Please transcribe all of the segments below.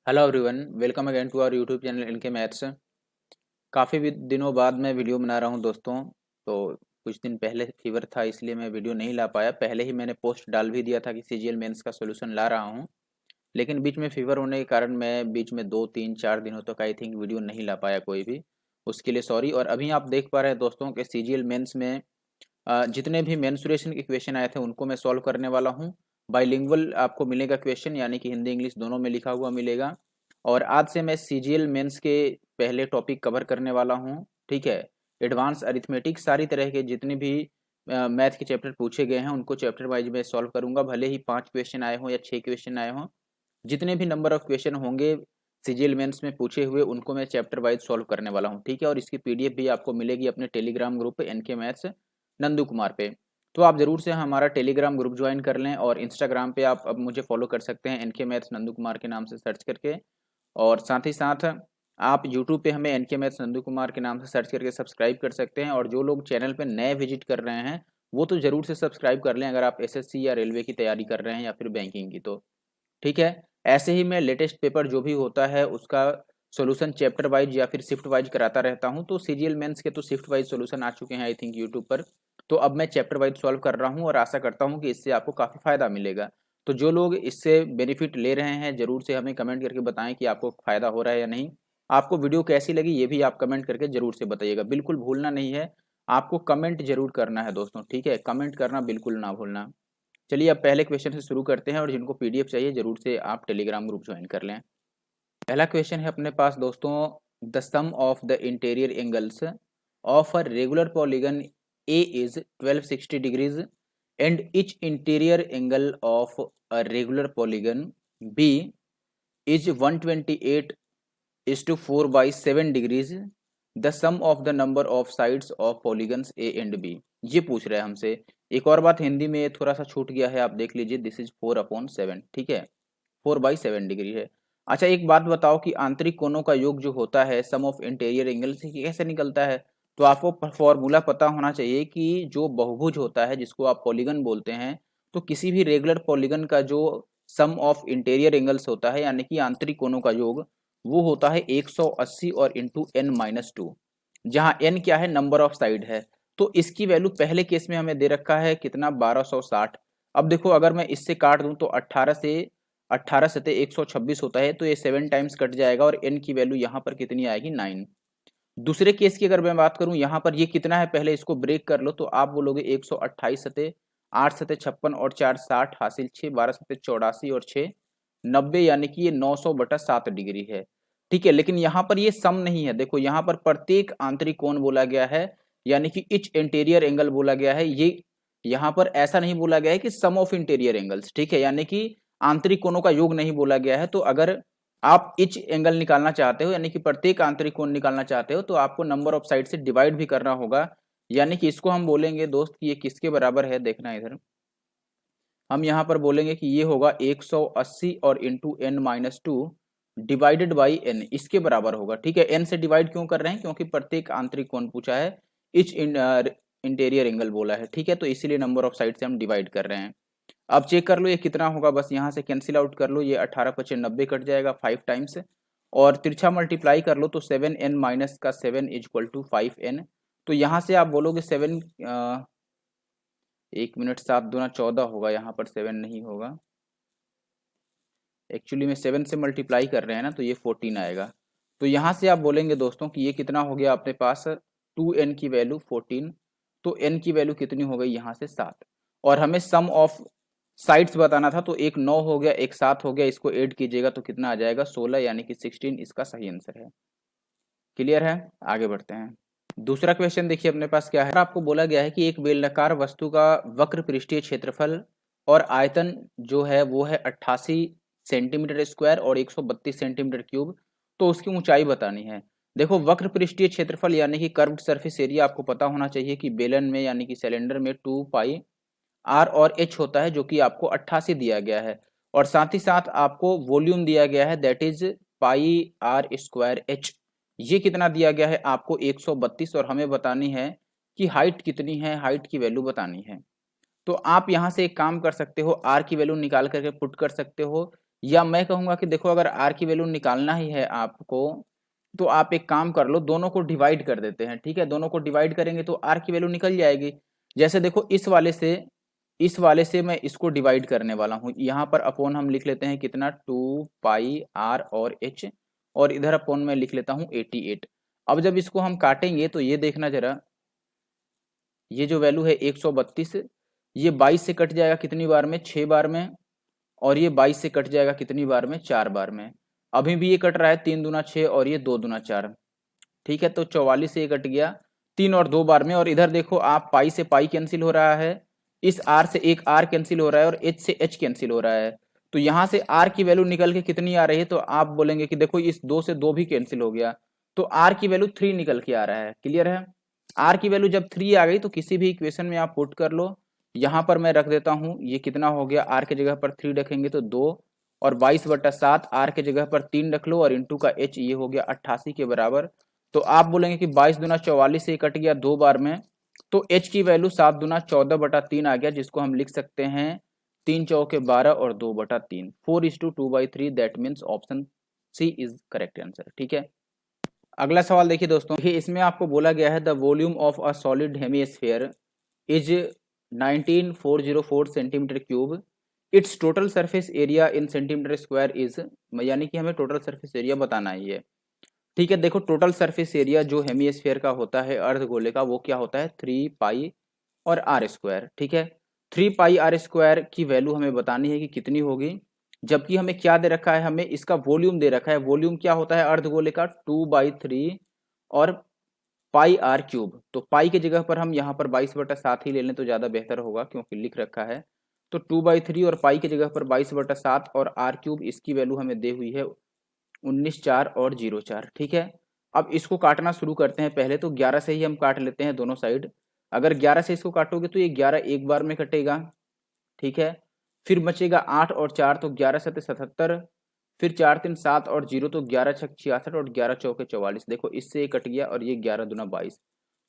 Hello everyone, welcome again to our YouTube channel NK maths. काफ़ी भी दिनों बाद मैं वीडियो बना रहा हूं दोस्तों। तो कुछ दिन पहले फीवर था, इसलिए मैं वीडियो नहीं ला पाया। पहले ही मैंने पोस्ट डाल भी दिया था कि सीजीएल मेंस का सोल्यूशन ला रहा हूं, लेकिन बीच में फीवर होने के कारण मैं बीच में 2 3 4 दिनों तक आई थिंक वीडियो नहीं ला पाया कोई भी। उसके लिए सॉरी। और अभी आप देख पा रहे हैं दोस्तों कि सीजीएल मेंस में जितने भी मेंसुरेशन के क्वेश्चन आए थे उनको मैं सॉल्व करने वाला हूँ। बाइलिंगुअल आपको मिलेगा क्वेश्चन, यानी कि हिंदी इंग्लिश दोनों में लिखा हुआ मिलेगा। और आज से मैं सीजीएल मेंस के पहले टॉपिक कवर करने वाला हूँ, ठीक है। एडवांस अरिथमेटिक सारी तरह के जितने भी मैथ के चैप्टर पूछे गए हैं उनको चैप्टर वाइज मैं सॉल्व करूंगा, भले ही 5 क्वेश्चन आए हों या 6 क्वेश्चन आए हों। जितने भी नंबर ऑफ क्वेश्चन होंगे सीजीएल मेंस में पूछे हुए उनको मैं चैप्टर वाइज सॉल्व करने वाला हूँ, ठीक है। और इसकी पीडीएफ भी आपको मिलेगी अपने Telegram group NK maths Nandu Kumar पे। तो आप जरूर से हमारा टेलीग्राम ग्रुप ज्वाइन कर लें, और इंस्टाग्राम पे आप अब मुझे फॉलो कर सकते हैं एनके मैथ्स नंदू कुमार के नाम से सर्च करके। और साथ ही साथ आप यूट्यूब पे हमें एनके मैथ्स नंदू कुमार के नाम से सर्च करके सब्सक्राइब कर सकते हैं। और जो लोग चैनल पे नए विजिट कर रहे हैं वो तो जरूर से सब्सक्राइब कर लें, अगर आप एसएससी या रेलवे की तैयारी कर रहे हैं या फिर बैंकिंग की, तो ठीक है। ऐसे ही मैं लेटेस्ट पेपर जो भी होता है उसका सॉल्यूशन चैप्टर वाइज या फिर शिफ्ट वाइज कराता रहता हूं। तो सीजीएल मेंस के तो शिफ्ट वाइज सॉल्यूशन आ चुके हैं आई थिंक यूट्यूब पर। तो अब मैं चैप्टर वाइज सॉल्व कर रहा हूं और आशा करता हूं कि इससे आपको काफ़ी फायदा मिलेगा। तो जो लोग इससे बेनिफिट ले रहे हैं जरूर से हमें कमेंट करके बताएं कि आपको फायदा हो रहा है या नहीं। आपको वीडियो कैसी लगी ये भी आप कमेंट करके जरूर से बताइएगा, बिल्कुल भूलना नहीं है। आपको कमेंट जरूर करना है दोस्तों, ठीक है। कमेंट करना बिल्कुल ना भूलना। चलिए अब पहले क्वेश्चन से शुरू करते हैं, और जिनको पीडीएफ चाहिए जरूर से आप टेलीग्राम ग्रुप ज्वाइन कर लें। पहला क्वेश्चन है अपने पास दोस्तों, the sum of the interior angles of a regular polygon A is 1260 degrees and each interior angle of a regular polygon B is 128 is to 4 by 7 degrees, the sum of the number of sides of polygons A and B। ये पूछ रहा है हमसे। एक और बात, हिंदी में थोड़ा सा छूट गया है, आप देख लीजिए। दिस इज 4/7, ठीक है। 4/7 डिग्री है। अच्छा एक बात बताओ कि आंतरिक कोणों का योग जो होता है सम ऑफ इंटीरियर एंगल से कैसे निकलता है। तो आपको फॉर्मूला पता होना चाहिए कि जो बहुभुज होता है जिसको आप पॉलीगन बोलते हैं, तो किसी भी रेगुलर पॉलीगन का जो सम ऑफ इंटीरियर एंगल्स होता है यानी कि आंतरिक कोणों का योग, वो होता है 180 और इंटू n-2, जहाँ n क्या है, नंबर ऑफ साइड है। तो इसकी वैल्यू पहले केस में हमें दे रखा है कितना, 1260। अब देखो अगर मैं इससे काट दूं तो 18 सते 126 होता है, तो ये 7 टाइम्स कट जाएगा और n की वैल्यू यहाँ पर कितनी आएगी, 9। दूसरे केस की अगर मैं बात करूं, यहाँ पर ये कितना है, पहले इसको ब्रेक कर लो तो आप बोलोगे 128 सते 8 सते 56 और 4 60 हासिल 6 12 सते 84 और 6 90, यानी कि ये 900/7 डिग्री है, ठीक है। लेकिन यहाँ पर ये सम नहीं है, देखो यहाँ पर प्रत्येक आंतरिक कोण बोला गया है, यानी कि इच इंटीरियर एंगल बोला गया है। ये यहाँ पर ऐसा नहीं बोला गया है कि सम ऑफ इंटीरियर एंगल्स, ठीक है, यानी कि आंतरिक कोणों का योग नहीं बोला गया है। तो अगर आप इच एंगल निकालना चाहते हो यानी कि प्रत्येक आंतरिक कोण निकालना चाहते हो, तो आपको नंबर ऑफ साइड से डिवाइड भी करना होगा। यानी कि इसको हम बोलेंगे दोस्त कि ये किसके बराबर है, देखना इधर। हम यहाँ पर बोलेंगे कि ये होगा 180 और into n-2 divided by n, इसके बराबर होगा, ठीक है। n से डिवाइड क्यों कर रहे हैं, क्योंकि प्रत्येक आंतरिक कोण पूछा है, इच इंटीरियर एंगल बोला है, ठीक है। तो इसीलिए नंबर ऑफ साइड से हम डिवाइड कर रहे हैं। अब चेक कर लो ये कितना होगा, बस यहाँ से कैंसिल आउट कर लो, ये 18×5 = 90 कट जाएगा 5 टाइम्स। और तिरछा मल्टीप्लाई कर लो तो 7n माइनस का 7 = 5n। तो यहाँ से आप बोलोगे 7, 1 मिनट, 7 दूना 14 होगा, यहाँ पर 7 नहीं होगा। एक्चुअली में 7 से मल्टीप्लाई कर रहे हैं ना, तो ये 14 आएगा। तो यहाँ से आप बोलेंगे दोस्तों कि ये कितना हो गया अपने पास, 2n की वैल्यू 14, तो n की वैल्यू कितनी हो गई यहाँ से 7। और हमें सम ऑफ साइड्स बताना था, तो एक 9 हो गया, एक 7 हो गया, इसको ऐड कीजिएगा तो कितना आ जाएगा, 16, यानी कि 16 इसका सही आंसर है। क्लियर है, आगे बढ़ते हैं। दूसरा क्वेश्चन देखिए अपने पास क्या है। आपको बोला गया है कि एक बेलनाकार वस्तु का वक्र पृष्ठीय क्षेत्रफल और आयतन जो है वो है 88 सेंटीमीटर स्क्वायर और 132 सेंटीमीटर क्यूब, तो उसकी ऊंचाई बतानी है। देखो वक्र पृष्ठीय क्षेत्रफल यानी कि कर्व्ड सरफेस एरिया आपको पता होना चाहिए कि बेलन में यानी कि सिलेंडर में 2 पाई आर और एच होता है, जो कि आपको 88 दिया गया है। और साथ ही साथ आपको वॉल्यूम दिया गया है, that is pi r square h. ये कितना दिया गया है आपको, 132। और हमें बतानी है कि हाइट कितनी है, हाइट की वैल्यू बतानी है। तो आप यहाँ से एक काम कर सकते हो, आर की वैल्यू निकाल करके पुट कर सकते हो या मैं कहूँगा कि देखो अगर आर की वैल्यू निकालना ही है आपको तो आप एक काम कर लो, दोनों को डिवाइड कर देते हैं। ठीक है, दोनों को डिवाइड करेंगे तो आर की वैल्यू निकल जाएगी। जैसे देखो इस वाले से मैं इसको डिवाइड करने वाला हूँ, यहाँ पर अपॉन हम लिख लेते हैं कितना 2 पाई आर और एच, और इधर अपॉन में लिख लेता हूँ 88। अब जब इसको हम काटेंगे तो ये देखना जरा, ये जो वैल्यू है 132, ये 22 से कट जाएगा कितनी बार में, 6 बार में, और ये 22 से कट जाएगा कितनी बार में, 4 बार में। अभी भी ये कट रहा है 3 दूना 6 और ये 2 दूना 4। ठीक है, तो 44 से ये कट गया 3 और 2 बार में। और इधर देखो आप पाई से पाई कैंसिल हो रहा है, इस आर से एक आर कैंसिल हो रहा है और एच से एच कैंसिल हो रहा है। तो यहाँ से आर की वैल्यू निकल के कितनी आ रही है, तो आप बोलेंगे कि देखो इस 2 से 2 भी कैंसिल हो गया, तो आर की वैल्यू 3 निकल के आ रहा है। क्लियर है, आर की वैल्यू जब 3 आ गई तो किसी भी इक्वेशन में आप पुट कर लो। यहाँ पर मैं रख देता हूँ, ये कितना हो गया, आर के जगह पर 3 रखेंगे तो 2, और 22/7 आर के जगह पर 3 रख लो और इंटू का एच, ये हो गया 88 के बराबर। तो आप बोलेंगे कि 22 दूना 44 से कट गया 2 बार में, तो एच की वैल्यू 7 दूना 14/3 आ गया, जिसको हम लिख सकते हैं 3 चौके 12 और 2/3, 4:2/3। That means option C is correct answer. ठीक है, अगला सवाल देखिए दोस्तों, देखिए इसमें आपको बोला गया है the volume of a solid hemisphere is 19404 centimetre cube, it's total surface area in centimetre square is, यानी कि हमें टोटल सरफेस एरिया बताना ही है। ठीक है, देखो टोटल सरफेस एरिया जो हेमीस्फीयर का होता है, अर्धगोले का, वो क्या होता है 3 पाई और आर स्क्वायर। ठीक है, 3 पाई आर स्क्वायर की वैल्यू हमें बतानी है कि कितनी होगी, जबकि हमें क्या दे रखा है, हमें इसका वॉल्यूम दे रखा है। वॉल्यूम क्या होता है अर्धगोले का, 2/3 और पाई आर क्यूब। तो पाई की जगह पर हम यहाँ पर 22/7 ही ले लें तो ज़्यादा बेहतर होगा, क्योंकि लिख रखा है। तो 2/3 और पाई की जगह पर 22/7 और आर क्यूब, इसकी वैल्यू हमें दे हुई है 19, 4 और 0, 4। ठीक है, अब इसको काटना शुरू करते हैं। पहले तो 11 से ही हम काट लेते हैं दोनों साइड। अगर 11 से इसको काटोगे तो ये 11 एक बार में कटेगा। ठीक है, फिर बचेगा 8 और 4, तो 11×7 = 77, फिर 4×3 = 7 और 0, तो 11×6 = 66 और 11×4 = 44। देखो इससे ये कट गया और ये 11×2 = 22,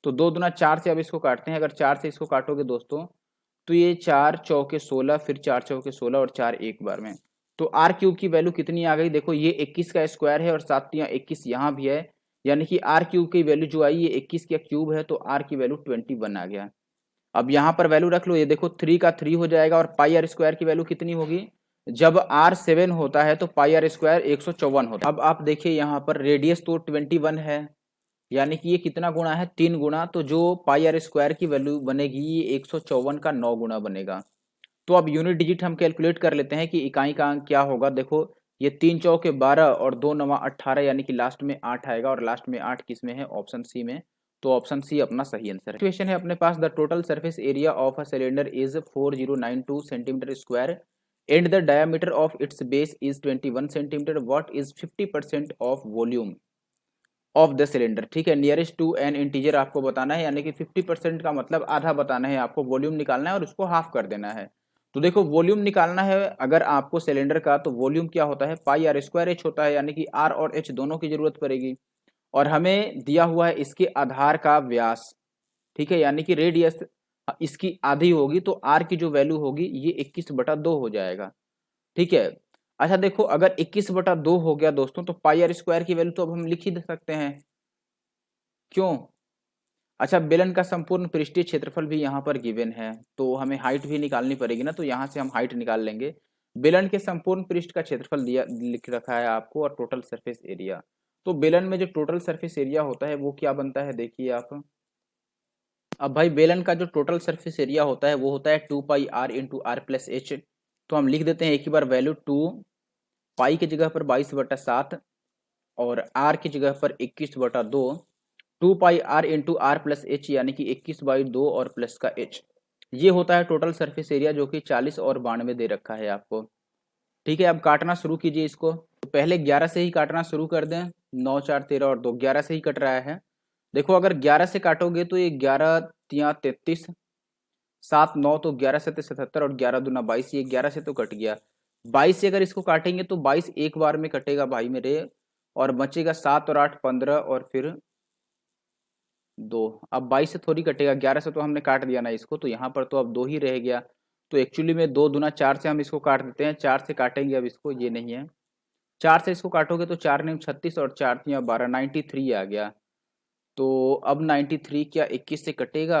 तो 2×4 से अब इसको काटते हैं। अगर 4 से इसको काटोगे दोस्तों तो ये 4×4 = 16, फिर 4×4 = 16 और 4 एक बार में। तो आर क्यूब की वैल्यू कितनी आ गई, देखो ये 21 का स्क्वायर है और 7×3 = 21 यहाँ भी है, यानी कि आर क्यूब की वैल्यू जो आई ये 21 का क्यूब है, तो आर की वैल्यू 21 आ गया। अब यहाँ पर वैल्यू रख लो, ये देखो 3 का 3 हो जाएगा, और पाई आर स्क्वायर की वैल्यू कितनी होगी, जब आर 7 होता है तो पाई आर स्क्वायर 154 होता है। अब आप देखिए यहाँ पर रेडियस तो 21 है, यानी कि ये कितना गुणा है, 3 गुणा, तो जो पाई आर स्क्वायर की वैल्यू बनेगी ये 154 का 9 गुणा बनेगा। तो अब यूनिट डिजिट हम कैलकुलेट कर लेते हैं कि इकाई का अंक क्या होगा। देखो ये 3×4 = 12 और 2×9 = 18, यानी कि लास्ट में 8 आएगा, और लास्ट में 8 किस में है, ऑप्शन सी में। तो ऑप्शन सी अपना सही आंसर है। क्वेश्चन है अपने पास, the total surface area of a cylinder is 4092 centimetre square and the diameter of its base is 21 centimetre, what is 50% of volume of the cylinder. ठीक है, नियरेस्ट टू एन इंटीजर आपको बताना है, यानी कि 50% का मतलब आधा बताना है आपको, वॉल्यूम निकालना है और उसको हाफ कर देना है। तो देखो वॉल्यूम निकालना है अगर आपको सिलेंडर का, तो वॉल्यूम क्या होता है, पाई आर स्क्वायर एच होता है, यानी कि आर और एच दोनों की जरूरत पड़ेगी। और हमें दिया हुआ है इसके आधार का व्यास। ठीक है, यानी कि रेडियस इसकी आधी होगी, तो आर की जो वैल्यू होगी ये 21/2 हो जाएगा। ठीक है, अच्छा देखो अगर 21/2 हो गया दोस्तों, तो पाई आर स्क्वायर की वैल्यू तो अब हम लिख ही सकते हैं, क्यों। अच्छा, बेलन का संपूर्ण पृष्ठीय क्षेत्रफल भी यहाँ पर गिवन है, तो हमें हाइट भी निकालनी पड़ेगी ना, तो यहाँ से हम हाइट निकाल लेंगे। बेलन के संपूर्ण पृष्ठ का क्षेत्रफल दिया लिख रखा है आपको, और टोटल सरफेस एरिया। तो बेलन में जो टोटल सरफेस एरिया होता है वो क्या बनता है, देखिए आप। अब भाई बेलन का जो टोटल सरफेस एरिया होता है वो होता है 2 pi r into r plus h. तो हम लिख देते हैं एक ही बार वैल्यू, 2 पाई की जगह पर 22/7 और आर की जगह पर 21/2, 2 pi r into r plus h, यानी कि 21/2 और प्लस का एच। ये होता है टोटल सरफेस एरिया, जो कि 40 और 92 दे रखा है आपको। ठीक है, अब काटना शुरू कीजिए इसको। तो पहले 11 से ही काटना शुरू कर दें, 9, 4, 13 और 2, 11 से ही कट रहा है। देखो अगर 11 से काटोगे तो ये 11×3 = 33, 7, 9, तो 11×7 = 77 और 11×2 = 22, ये 11 से तो कट गया। 22 से अगर इसको काटेंगे तो 22 एक बार में कटेगा भाई मेरे, और बचेगा 7 और 8 15 और फिर 2। अब 22 से थोड़ी कटेगा, 11 से तो हमने काट दिया ना इसको, तो यहाँ पर तो अब 2 ही रह गया। तो एक्चुअली में 2 दूना 4 से हम इसको काट देते हैं, 4 से काटेंगे अब इसको, ये नहीं है, 4 से इसको काटोगे तो 4 नेम 36 और 4 तियां 12, 93 आ गया। तो अब 93 क्या 21 से कटेगा?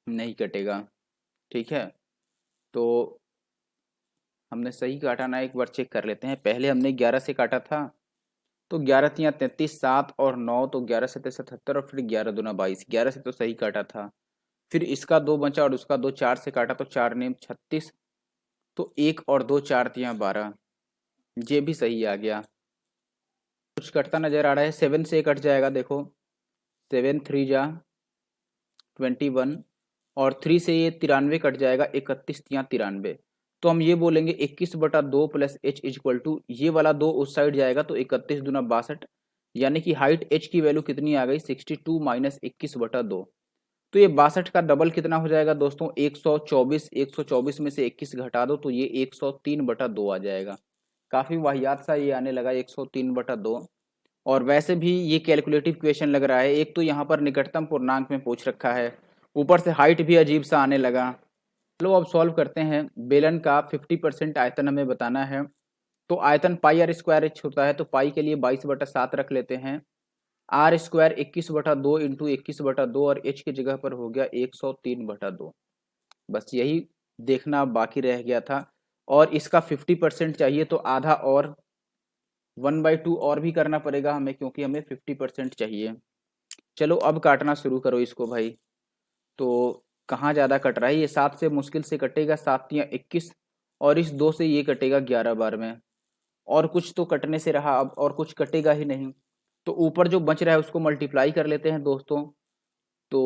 नहीं कटेगा, ठीक है। तो हमने सही काटा ना, एक बार चेक कर लेते हैं। पहले हमने 11 से काटा था, तो 11 तियां 33, 7 और 9, तो 11 से 77 और फिर 11 दूना 22, 11 से तो सही काटा था। फिर इसका 2 बचा और उसका 2, 4 से काटा तो 4 नेम 36, तो 1 और 2 4 तियां 12, ये भी सही आ गया। कुछ कटता नजर आ रहा है, 7 से कट जाएगा, देखो 7 3 जा 21 और 3 से ये 93 कट जाएगा, 31 तियां 93। तो हम ये बोलेंगे 21/2 प्लस h इक्वल टू, ये वाला 2 उस साइड जाएगा तो 31 दूना 62, यानी कि हाइट h की वैल्यू कितनी आ गई 62 माइनस 21/2। तो ये 62 का डबल कितना हो जाएगा दोस्तों 124, 124 में से 21 घटा दो तो ये 103/2 आ जाएगा। काफी वाहियात सा ये आने लगा 103/2। और वैसे भी ये कैलकुलेटिव क्वेश्चन लग रहा है, एक तो यहाँ पर निकटतम पूर्णांक में पूछ रखा है, ऊपर से हाइट भी अजीब सा आने लगा। चलो अब सॉल्व करते हैं। बेलन का 50% आयतन हमें बताना है, तो आयतन पाई आर स्क्वायर एच होता है, तो पाई के लिए 22/7 रख लेते हैं। आर स्क्वायर 21/2 इंटू 21/2 और एच की जगह पर हो गया 103/2। बस यही देखना बाकी रह गया था, और इसका 50% चाहिए तो आधा और 1/2 और भी करना पड़ेगा हमें, क्योंकि हमें 50% चाहिए। चलो अब काटना शुरू करो इसको भाई। तो कहाँ ज़्यादा कट रहा है, ये 7 से मुश्किल से कटेगा, 7 तियां 21 और इस 2 से ये कटेगा 11 बार में, और कुछ तो कटने से रहा, अब और कुछ कटेगा ही नहीं। तो ऊपर जो बच रहा है उसको मल्टीप्लाई कर लेते हैं दोस्तों। तो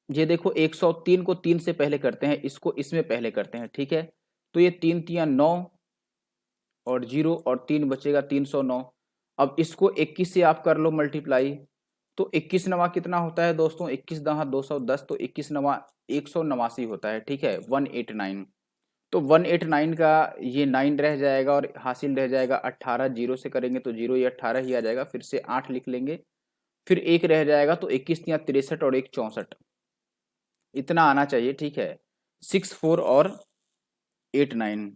ये देखो 103 को 3 से पहले करते हैं, इसको इसमें पहले करते हैं, ठीक है। तो ये 3 तियां 9 और 0 और 3 बचेगा 309। अब इसको 21 से आप कर लो मल्टीप्लाई, तो 21 नवा कितना होता है दोस्तों, 21 दहा 210, तो 21 नवा 189 होता है, ठीक है, 189। तो 189 का ये 9 रह जाएगा और हासिल रह जाएगा 18, 0 से करेंगे तो 0 ये 18 ही आ जाएगा, फिर से 8 लिख लेंगे, फिर 1 रह जाएगा, तो 21 या 63 और 1 64, इतना आना चाहिए, ठीक है। 64 और 89।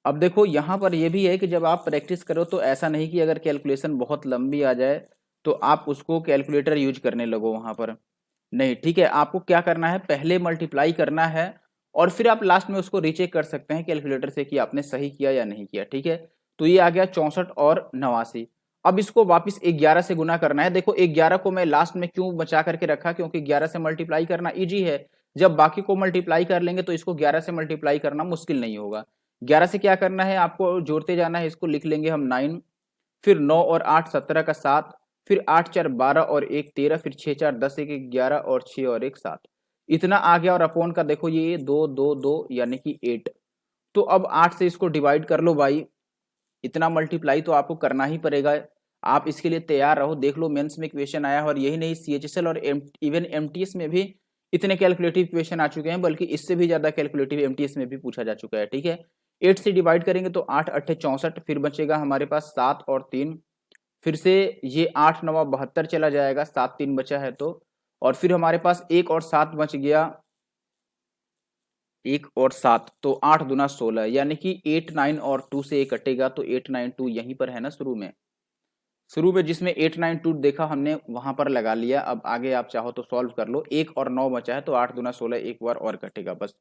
अब देखो यहाँ पर यह भी है कि जब आप प्रैक्टिस करो तो ऐसा नहीं कि अगर कैलकुलेशन बहुत लंबी आ जाए तो आप उसको कैलकुलेटर यूज करने लगो वहां पर, नहीं, ठीक है। आपको क्या करना है, पहले मल्टीप्लाई करना है और फिर आप लास्ट में उसको रीचेक कर सकते हैं कैलकुलेटर से कि आपने सही किया या नहीं किया, ठीक है। तो ये आ गया 64 और 89। अब इसको वापस 11 से गुना करना है। देखो 11 को मैं लास्ट में क्यों बचा करके रखा, क्योंकि 11 से मल्टीप्लाई करना इजी है, जब बाकी को मल्टीप्लाई कर लेंगे तो इसको 11 से मल्टीप्लाई करना मुश्किल नहीं होगा। 11 से क्या करना है, आपको जोड़ते जाना है, इसको लिख लेंगे हम 9, फिर 9 और 8 17 का 7, फिर 8 4 12 और 1 13, फिर 6 4 10 1 11 और 6 और 1 7, इतना आ गया। और अपॉन का देखो ये 2 2 2 यानी कि 8। तो अब 8 से इसको डिवाइड कर लो भाई, इतना मल्टीप्लाई तो आपको करना ही पड़ेगा। आप इसके लिए तैयार रहो, देख लो मेंस में क्वेश्चन आया है, और यही नहीं सीएचएसएल और इवन एमटीएस में भी इतने कैलकुलेटिव क्वेश्चन आ चुके हैं, बल्कि इससे भी ज्यादा कैलकुलेटिव एमटीएस में भी पूछा जा चुका है, ठीक है। 8 से डिवाइड करेंगे तो 8 8 64, फिर बचेगा हमारे पास 7 और 3, फिर से ये 8 9 72 चला जाएगा, 7 3 बचा है तो, और फिर हमारे पास 1 और 7 बच गया, 1 और 7, तो 8 दूना 16, यानी कि 8 9 और 2 से 1 कटेगा, तो 8 9 2 यहीं पर है ना, शुरू में जिसमें 8 9 2 देखा हमने वहां पर लगा लिया। अब आगे आप चाहो तो सॉल्व कर लो, 1 और 9 बचा है तो 8 दूना 16, एक बार और कटेगा, बस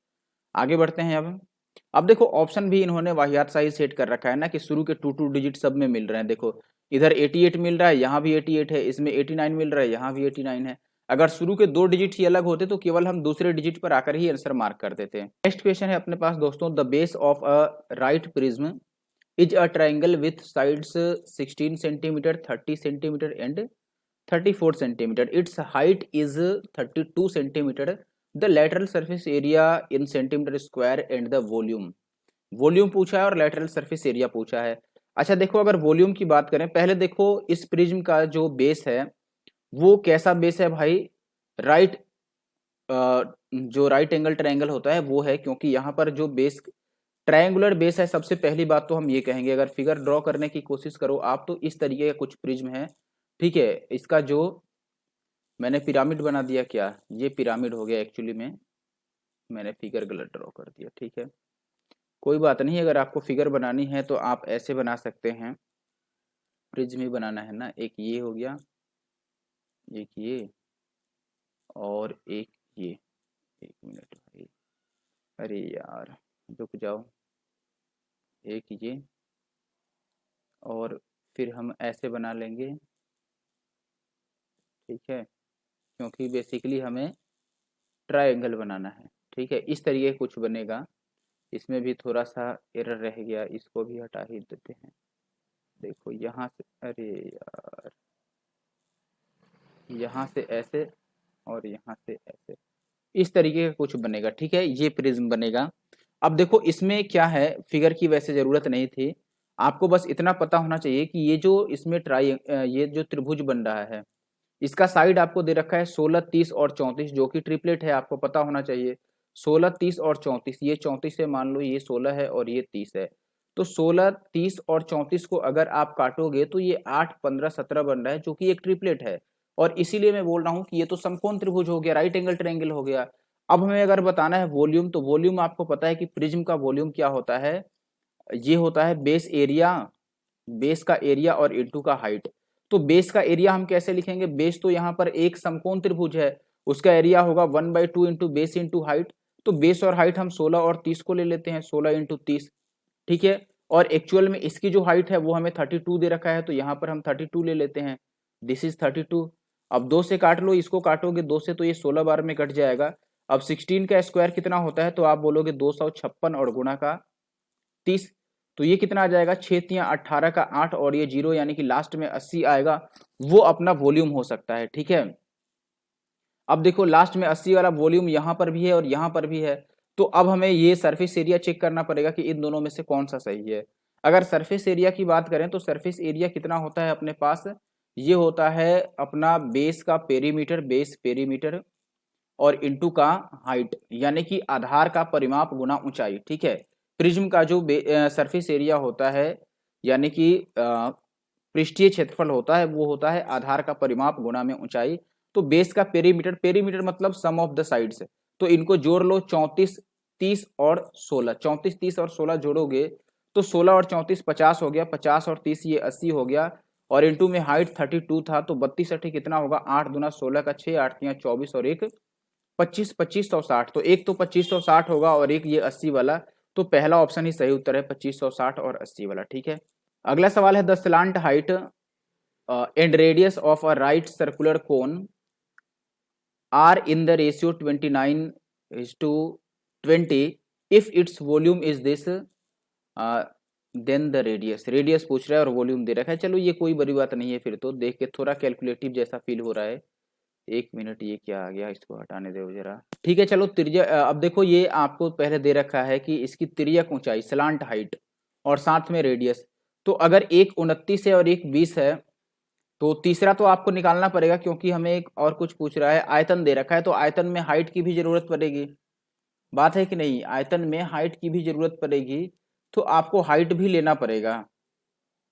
आगे बढ़ते हैं। अब देखो ऑप्शन भी इन्होंने वाहियात सा ही सेट कर रखा है ना, कि शुरू के 2 डिजिट सब में मिल रहे हैं। देखो इधर 88 मिल रहा है, यहाँ भी 88 है, इसमें 89 मिल रहा है, यहाँ भी 89 है। अगर शुरू के 2 डिजिट ही अलग होते तो केवल हम दूसरे डिजिट पर आकर ही आंसर मार्क कर देते हैं। नेक्स्ट क्वेश्चन है अपने पास दोस्तों, the base of a right prism is a triangle with sides 16 centimetre, 30 centimetre and 34 centimetre, it's height is 32 centimetre, the lateral surface area in centimetre square and the volume पूछा है और lateral surface area पूछा है। अच्छा देखो, अगर volume की बात करें, पहले देखो इस प्रिज्म का जो बेस है वो कैसा बेस है भाई, राइट, जो राइट एंगल ट्रायंगल होता है वो है, क्योंकि यहाँ पर जो बेस ट्रायंगुलर बेस है। सबसे पहली बात तो हम ये कहेंगे, अगर फिगर ड्रॉ करने की कोशिश करो आप तो इस तरीके का कुछ प्रिज्म है, ठीक है। इसका जो मैंने पिरामिड बना दिया, क्या ये पिरामिड हो गया एक्चुअली में, मैंने फिगर गलत ड्रॉ कर दिया, ठीक है, कोई बात नहीं। अगर आपको फिगर बनानी है तो आप ऐसे बना सकते हैं, प्रिज्म ही बनाना है ना। एक ये हो गया, एक ये, और एक ये। एक मिनट भाई, अरे यार रुक जाओ, एक ये, और फिर हम ऐसे बना लेंगे, ठीक है, क्योंकि बेसिकली हमें ट्रायंगल बनाना है, ठीक है। इस तरीके कुछ बनेगा। इसमें भी थोड़ा सा एरर रह गया, इसको भी हटा ही देते हैं। देखो यहाँ से, अरे यार, यहाँ से ऐसे और यहाँ से ऐसे, इस तरीके का कुछ बनेगा, ठीक है, ये प्रिज्म बनेगा। अब देखो इसमें क्या है, फिगर की वैसे जरूरत नहीं थी, आपको बस इतना पता होना चाहिए कि ये जो इसमें ये जो त्रिभुज बन रहा है, इसका साइड आपको दे रखा है 16, 30 और 34, जो कि ट्रिपलेट है, आपको पता होना चाहिए। 16, 30 और 34, ये 34 है, मान लो ये 16 है और ये 30 है, तो 16, 30 और 34 को अगर आप काटोगे तो ये 8, 15, 17 बन रहा है, जो कि एक ट्रिपलेट है। और इसीलिए मैं बोल रहा हूँ कि ये तो समकोण त्रिभुज हो गया, राइट एंगल ट्रायंगल हो गया। अब हमें अगर बताना है वॉल्यूम, तो वॉल्यूम आपको पता है कि प्रिज्म का वॉल्यूम क्या होता है, ये होता है बेस एरिया, बेस का एरिया और इंटू का हाइट। तो बेस का एरिया हम कैसे लिखेंगे, बेस तो यहाँ पर एक समकोण त्रिभुज है, उसका एरिया होगा 1/2 इंटू बेस इंटू हाइट। तो बेस और हाइट हम 16 और 30 को ले लेते हैं, 16 इंटू 30, ठीक है। और एक्चुअल में इसकी जो हाइट है वो हमें 32 दे रखा है, तो यहाँ पर हम 32 ले लेते हैं, दिस इज 32। अब 2 से काट लो, इसको काटोगे 2 से तो ये 16 बार में कट जाएगा। अब 16 का स्क्वायर कितना होता है, तो आप बोलोगे 256 और गुणा का 30, तो ये कितना आ जाएगा, 6×3 = 18 का 8 और ये 0, यानी कि लास्ट में 80 आएगा, वो अपना वॉल्यूम हो सकता है, ठीक है। अब देखो लास्ट में 80 वाला वॉल्यूम यहाँ पर भी है और यहाँ पर भी है, तो अब हमें ये सरफेस एरिया चेक करना पड़ेगा कि इन दोनों में से कौन सा सही है। अगर सरफेस एरिया की बात करें तो सरफेस एरिया कितना होता है अपने पास, ये होता है अपना बेस का पेरीमीटर, बेस पेरीमीटर, और इंटू का हाइट, यानी कि आधार का परिमाप गुना ऊंचाई, ठीक है। प्रिज्म का जो सरफेस एरिया होता है, यानी कि पृष्ठीय क्षेत्रफल होता है, वो होता है आधार का परिमाप गुना में ऊंचाई। तो बेस का पेरीमीटर, पेरीमीटर मतलब सम ऑफ द साइड्स, तो इनको जोड़ लो, 34, 30 और 16, 34, 30 और 16 जोड़ोगे तो 16 और 34 50 हो गया, 50 और 30 ये 80 हो गया, और इंटू में हाइट 32 था, तो 32 80 कितना होगा, 8 दूना 16 का 6, 8 तिया 24 और एक 25, 2560, तो एक तो 2560 होगा और एक ये 80 वाला, तो पहला ऑप्शन ही सही उत्तर है, 2560 और 80 वाला, ठीक है। अगला सवाल है, the slant height and radius of a right circular cone are in the ratio 29:20 if its volume is this, then the radius, radius पूछ रहा है और वॉल्यूम दे रखा है। चलो ये कोई बड़ी बात नहीं है, फिर तो देख के थोड़ा कैलकुलेटिव जैसा फील हो रहा है। एक मिनट, ये क्या आ गया, इसको हटाने दो जरा, ठीक है। चलो त्रिज्या, अब देखो ये आपको पहले दे रखा है कि इसकी तिर्यक ऊंचाई, स्लांट हाइट, और साथ में रेडियस। तो अगर एक 29 है और एक 20 है, तो तीसरा तो आपको निकालना पड़ेगा, क्योंकि हमें एक और कुछ पूछ रहा है, आयतन दे रखा है, तो आयतन में हाइट की भी जरूरत पड़ेगी, बात है कि नहीं, आयतन में हाइट की भी जरूरत पड़ेगी, तो आपको हाइट भी लेना पड़ेगा,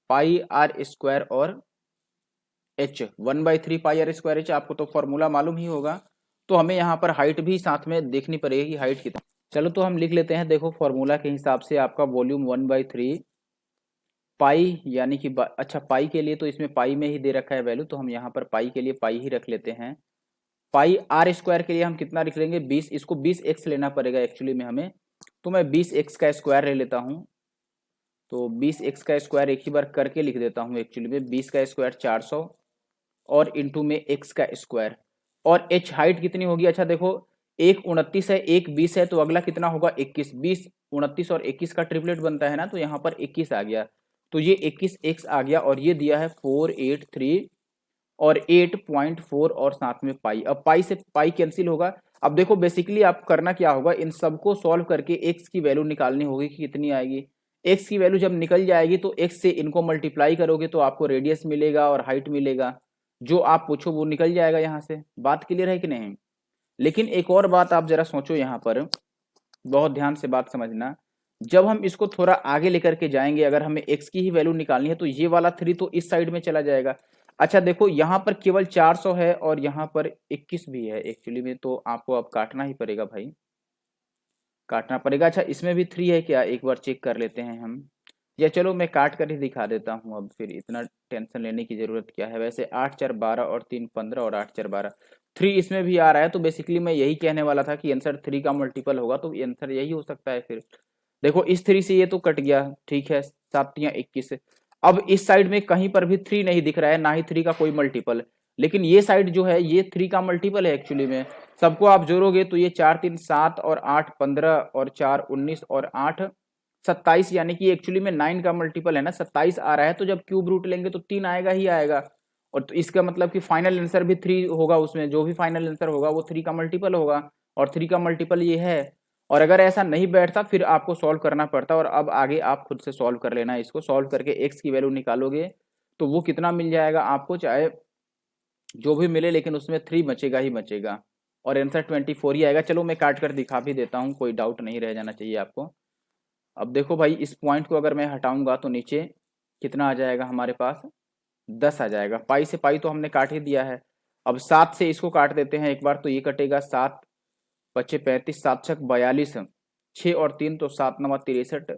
πr² और h, 1/3 πr² h, आपको तो फॉर्मूला मालूम ही होगा। तो हमें यहाँ पर हाइट भी साथ में देखनी पड़ेगी कि हाइट कितना। चलो तो हम लिख लेते हैं, देखो फॉर्मूला के हिसाब से आपका वॉल्यूम 1/3 पाई, यानी कि अच्छा पाई के लिए तो इसमें पाई में ही दे रखा है वैल्यू, तो हम यहाँ पर पाई के लिए पाई ही रख लेते हैं। πr² के लिए हम कितना लिख लेंगे, 20, इसको 20x लेना पड़ेगा एक्चुअली में हमें, तो मैं 20x का स्क्वायर ले लेता हूँ। तो 20x का स्क्वायर एक ही बार करके लिख देता हूँ, एक्चुअली में 20 का स्क्वायर 400 और इंटू में x का स्क्वायर, और h हाइट कितनी होगी, अच्छा देखो एक 29 है, एक 20 है, तो अगला कितना होगा 21, 20, 29 और 21 का ट्रिपलेट बनता है ना, तो यहाँ पर 21 आ गया, तो ये 21x आ गया, और ये दिया है 483 और 8.4 और साथ में पाई। अब पाई से पाई कैंसिल होगा। अब देखो बेसिकली आप करना क्या होगा, इन सबको सॉल्व करके x की वैल्यू निकालनी होगी कि कितनी आएगी। x की वैल्यू जब निकल जाएगी तो x से इनको मल्टीप्लाई करोगे तो आपको रेडियस मिलेगा और हाइट मिलेगा, जो आप पूछो वो निकल जाएगा यहाँ से। बात क्लियर है कि नहीं। लेकिन एक और बात आप जरा सोचो, यहाँ पर बहुत ध्यान से बात समझना, जब हम इसको थोड़ा आगे लेकर के जाएंगे, अगर हमें x की ही वैल्यू निकालनी है तो ये वाला 3 तो इस साइड में चला जाएगा। अच्छा देखो यहाँ पर केवल 400 है और यहाँ पर 21 भी है एक्चुअली में, तो आपको अब काटना ही पड़ेगा भाई, काटना पड़ेगा। अच्छा इसमें भी 3 है क्या, एक बार चेक कर लेते हैं हम, या चलो मैं काट कर ही दिखा देता हूँ, अब फिर इतना टेंशन लेने की ज़रूरत क्या है। वैसे 8 4 12 और 3 15 और 8 4 12, 3 इसमें भी आ रहा है, तो बेसिकली मैं यही कहने वाला था कि आंसर 3 का मल्टीपल होगा, तो आंसर यही हो सकता है। फिर देखो इस 3 से ये तो कट गया, ठीक है, 7 या 21। अब इस साइड में कहीं पर भी 3 नहीं दिख रहा है, ना ही 3 का कोई मल्टीपल, लेकिन ये साइड जो है ये 3 का मल्टीपल है एक्चुअली में। सबको आप जोड़ोगे तो ये 4 3 7 और 8 15 और 4 19 और 8 27, यानी कि एक्चुअली में 9 का मल्टीपल है ना, 27 आ रहा है। तो जब क्यूब रूट लेंगे तो 3 आएगा ही आएगा, और तो इसका मतलब कि फाइनल आंसर भी 3 होगा, उसमें जो भी फाइनल आंसर होगा वो 3 का मल्टीपल होगा, और 3 का मल्टीपल ये है। और अगर ऐसा नहीं बैठता फिर आपको सॉल्व करना पड़ता, और अब आगे आप खुद से सॉल्व कर लेना। इसको सॉल्व करके एक्स की वैल्यू निकालोगे तो वो कितना मिल जाएगा आपको, चाहे जो भी मिले लेकिन उसमें 3 बचेगा ही बचेगा, और आंसर 24 ही आएगा। चलो मैं काट कर दिखा भी देता हूँ, कोई डाउट नहीं रह जाना चाहिए आपको। अब देखो भाई, इस पॉइंट को अगर मैं हटाऊंगा तो नीचे कितना आ जाएगा हमारे पास, 10 आ जाएगा। पाई से पाई तो हमने काट ही दिया है। अब 7 से इसको काट देते हैं एक बार, तो ये कटेगा, 7 बचे 35, 7 छक 42, 6 और 3 तो 7 9 63,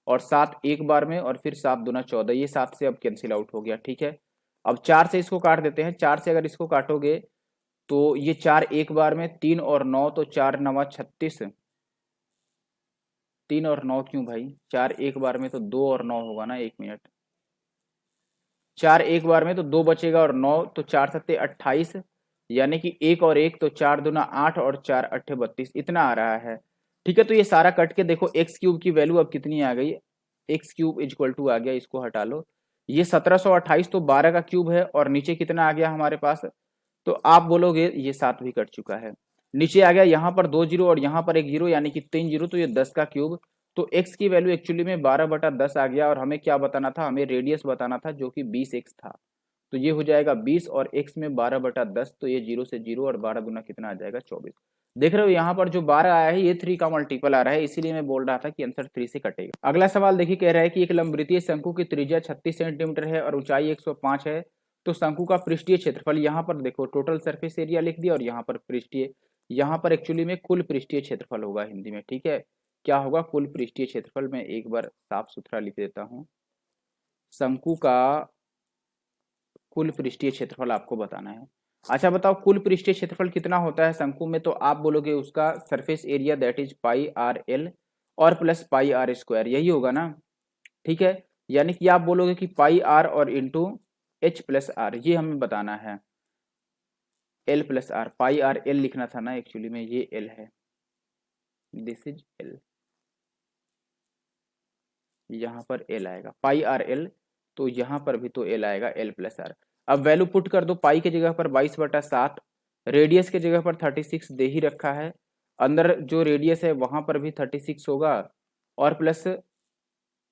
और 7 एक बार में, और फिर 7 दूना 14, ये 7 से अब कैंसिल आउट हो गया, ठीक है। अब 4 से इसको काट देते हैं, 4 से अगर इसको काटोगे तो ये 4 एक बार में, 3 और 9 तो 4 9 36, 3 और 9 क्यों भाई, 4 एक बार में तो 2 और 9 होगा ना, 1 मिनट, 4 एक बार में तो 2 बचेगा और 9 तो 4 सत्ते 28, यानी कि 1 और 1 तो 4 दूना 8 और 4 अट्ठे 32, इतना आ रहा है, ठीक है। तो ये सारा कट के देखो एक्स क्यूब की वैल्यू अब कितनी आ गई, एक्स क्यूब इक्वल टू आ गया, इसको हटा लो, ये 1728 तो 12 का क्यूब है, और नीचे कितना आ गया हमारे पास, तो आप बोलोगे ये 7 भी कट चुका है। नीचे आ गया यहाँ पर 2 जीरो और यहाँ पर 1 जीरो, यानी कि 3 जीरो, तो ये 10 का क्यूब। तो x की वैल्यू एक्चुअली में 12/10 आ गया, और हमें क्या बताना था, हमें रेडियस बताना था जो कि 20x था। तो ये हो जाएगा 20 और x में 12/10, तो ये 0 से 0 और 12 गुना कितना आ जाएगा 24। देख रहे हो यहाँ पर जो 12 आया है ये 3 का मल्टीपल आ रहा है, इसीलिए मैं बोल रहा था कि आंसर 3 से कटेगा। अगला सवाल देखिए, कह रहा है कि एक लंबवृत्तीय शंकु की त्रिज्या 36 सेंटीमीटर है और ऊंचाई 105 है, तो शंकु का पृष्ठीय क्षेत्रफल, यहाँ पर देखो टोटल सरफेस एरिया लिख दिया, और यहाँ पर पृष्ठीय, यहाँ पर एक्चुअली में कुल पृष्ठीय क्षेत्रफल होगा हिंदी में, ठीक है। क्या होगा, कुल पृष्ठीय क्षेत्रफल, मैं एक बार साफ सुथरा लिख देता हूँ, शंकु का कुल पृष्ठीय क्षेत्रफल आपको बताना है। अच्छा बताओ, कुल पृष्ठीय क्षेत्रफल कितना होता है शंकु में, तो आप बोलोगे उसका surface area that is pi r L और प्लस पाई आर स्क्वायर, यही होगा ना, ठीक है। यानी कि आप बोलोगे कि पाई आर और इंटू एच प्लस आर, ये हमें बताना है, L plus r, pi r l लिखना था ना एक्चुअली में, ये एल है, दिस इज एल, यहाँ पर एल आएगा, पाई आर एल, तो यहाँ पर भी तो एल आएगा, एल प्लस आर। अब वैल्यू पुट कर दो, पाई की जगह पर 22/7, रेडियस की जगह पर 36 दे ही रखा है, अंदर जो रेडियस है वहां पर भी 36 होगा, और प्लस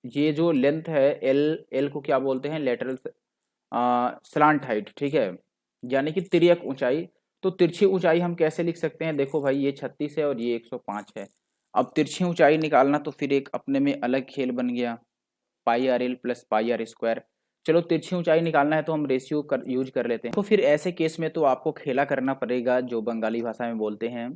ये जो लेंथ है एल, एल को क्या बोलते हैं, लेटरल स्लांट हाइट, ठीक है, यानी कि तिर्यक ऊंचाई। तो तिरछी ऊंचाई हम कैसे लिख सकते हैं, देखो भाई ये 36 है और ये 105 है। अब तिरछी ऊंचाई निकालना तो फिर एक अपने में अलग खेल बन गया, pi r l plus pi r square. चलो तिरछी ऊंचाई निकालना है तो हम रेशियो यूज कर लेते हैं। तो फिर ऐसे केस में तो आपको खेला करना पड़ेगा, जो बंगाली भाषा में बोलते हैं।